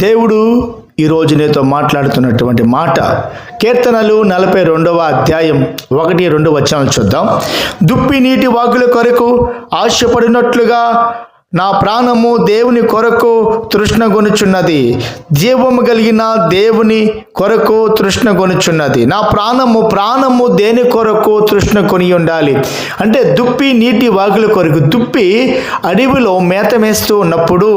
దేవుడు ఈరోజు నీతో మాట్లాడుతున్నటువంటి మాట కీర్తనలు 42వ అధ్యాయం 1-2 వచనాలు చూద్దాం. దుప్పి నీటి వాగుల కొరకు ఆశపడినట్లుగా నా ప్రాణము దేవుని కొరకు తృష్ణగొనుచున్నది. జీవము కలిగిన దేవుని కొరకు తృష్ణగొనుచున్నది. నా ప్రాణము దేని కొరకు తృష్ణ కొని ఉండాలి అంటే దుప్పి నీటి వాగుల కొరకు. దుప్పి అడవిలో మేత మేస్తూ ఉన్నప్పుడు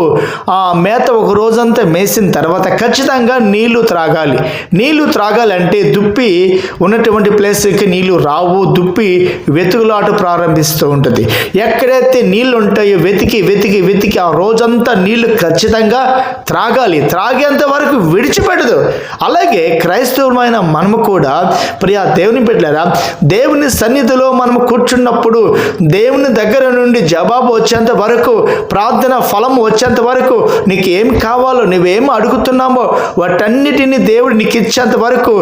ఆ మేత ఒక రోజంతా మేసిన తర్వాత ఖచ్చితంగా నీళ్లు త్రాగాలి. నీళ్లు త్రాగాలంటే దుప్పి ఉన్నటువంటి ప్లేస్కి నీళ్లు రావు. దుప్పి వెతుకులాట ప్రారంభిస్తూ ఉంటుంది. ఎక్కడైతే నీళ్లు ఉంటాయో వెతికి ఆ రోజంతా నీళ్లు ఖచ్చితంగా త్రాగాలి. త్రాగేంత వరకు విడిచిపెట్టదు. అలాగే క్రైస్తవులమైన మనము కూడా ప్రియ దేవుని బిడ్డలారా, దేవుని సన్నిధిలో మనము కూర్చున్నప్పుడు దేవుని దగ్గర నుండి జవాబు వచ్చేంత వరకు, ప్రార్థన ఫలం వచ్చేంత వరకు, నీకు ఏం కావాలో నువ్వేం అడుగుతున్నామో వాటన్నిటిని దేవుడు నీకు ఇచ్చేంత వరకు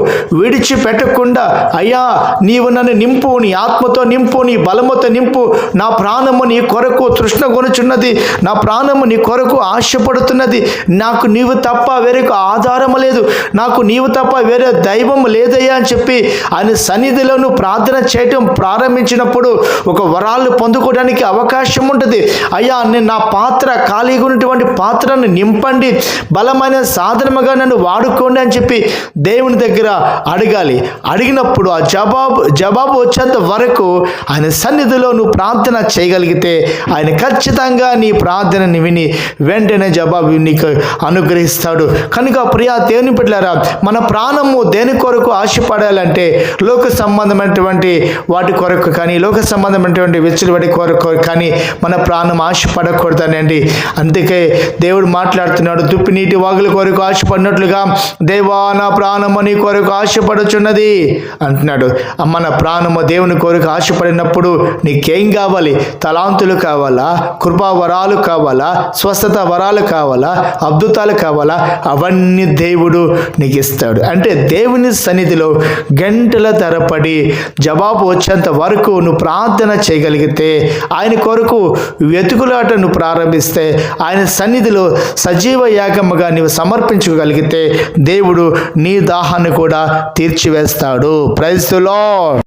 విడిచిపెట్టకుండా, అయ్యా నీవు నన్ను నింపు, నీ ఆత్మతో నింపు, నీ బలముతో నింపు, నా ప్రాణము నీ కొరకు తృష్ణగొనుచున్నది, నా ప్రాణము నీ కొరకు ఆశపడుతున్నది, నాకు నీవు తప్ప వేరొక ఆధారము లేదు, నాకు నీవు తప్ప వేరే దైవం లేదయ్యా అని చెప్పి ఆయన సన్నిధిలో నువ్వు ప్రార్థన చేయటం ప్రారంభించినప్పుడు ఒక వరాలు పొందుకోవడానికి అవకాశం ఉంటుంది. అయ్యా నేను నా పాత్ర ఖాళీగా ఉన్నటువంటి పాత్రను నింపండి, బలమైన సాధనముగా నన్ను వాడుకోండి అని చెప్పి దేవుని దగ్గర అడగాలి. అడిగినప్పుడు ఆ జవాబు వచ్చేంత వరకు ఆయన సన్నిధిలో నువ్వు ప్రార్థన చేయగలిగితే ఆయన ఖచ్చితంగా నీ ప్రార్థనని విని వెంటనే జవాబు నీకు అనుగ్రహిస్తాడు. కనుక ప్రియా దేవుని బిడ్డలారా, మన ప్రాణము దేని కొరకు ఆశపడాలంటే లోక సంబంధమైనటువంటి వాటి కొరకు కానీ, లోక సంబంధమైనటువంటి వెచ్చలవాటి కొరకు కానీ మన ప్రాణం ఆశపడకూడదనండి. అందుకే దేవుడు మాట్లాడుతున్నాడు, దుప్పి నీటి వాగుల కొరకు ఆశపడినట్లుగా దేవా నా ప్రాణము నీ కొరకు ఆశపడుచున్నది అంటున్నాడు. మన ప్రాణము దేవుని కొరకు ఆశపడినప్పుడు నీకేం కావాలి? తలాంతులు కావాలా? కృపా వరాలు కావాలా? స్వస్థత వరాలు కావాలా? అద్భుతాలు కావాలా? అవన్నీ దేవుడు నీకు ఇస్తాడు. అంటే దేవుని సన్నిధిలో గంటల తరబడి జవాబు వచ్చేంత వరకు నువ్వు ప్రార్థన చేయగలిగితే, ఆయన కొరకు వెతుకులాటను ప్రారంభిస్తే, ఆయన సన్నిధిలో సజీవ యాగముగా నీవు సమర్పించగలిగితే దేవుడు నీ దాహాన్ని కూడా తీర్చివేస్తాడు. Praise the lord.